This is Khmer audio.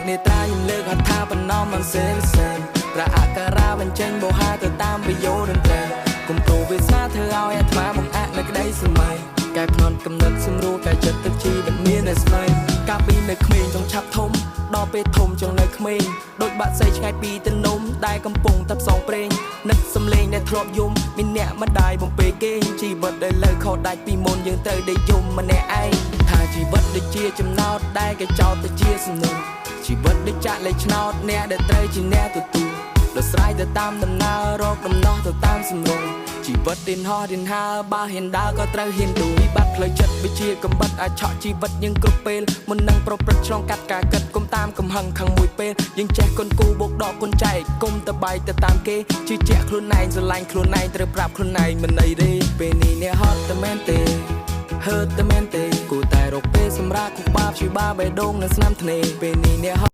នេត្រាយលើកហថាបណ្ណមិនសេរសែនប្រអការៈបញ្ចេញបោហាទៅតាមប្រយោជន៍តន្ត្រីគុំប្រូវាសនាធ្វើឲ្យអាត្មាបង្អាក់នៅក្តីសម័យកែភ្នត់កំណត់សម្រួលកែចិត្តទឹកជីវិតមានតែស្មៃកាលពីនៅក្មេងចង់ឆាប់ធំដល់ពេលធំចង់នៅក្មេងដូចបាក់សៃឆ្ងាយពីទៅនំដែលកំពុងតែផ្សងព្រេងនឹកសំលេងដែលធ្លាប់យំមានអ្នកម្ដាយបំពេគេជីវិតដែលលើខោដាច់ពីមុនយើងត្រូវដេកយំម្នាក់ឯងថាជីវិតដូចជាចំណោទដែលគេចោទទៅជាសំណុំជីវិតដូចចាក់លេខឆ្នោតអ្នកដែលត្រូវជាអ្នកទទួលដោយស្រ័យទៅតាមដំណើររកដំណោះទៅតាមសម្រងជីវិតឌិនហោះឌិនហើបើហ៊ានដើរក៏ត្រូវហ៊ានទូវិបត្តិផ្លូវចិត្តវាជាកំបិតអាចឆក់ជីវិតយើងគ្រប់ពេលមុននឹងប្រព្រឹត្តឆ្លងកាត់ការគិតគុំតាមកំហឹងខឹងមួយពេលយើងចេះគុនគូបោកដកគុនចែកគុំទៅបាយទៅតាមគេជឿជាក់ខ្លួនឯងស្រឡាញ់ខ្លួនឯងត្រូវប្រាប់ខ្លួនឯងមិនអីទេពេលនេះអ្នកហត់តែមែនទេហឺតែមែនទេគូតែរកពេលសម្រាប់គូបាព្យាបាលបេះដូងនៅស្នាមធ្នេពេលនេះអ្នក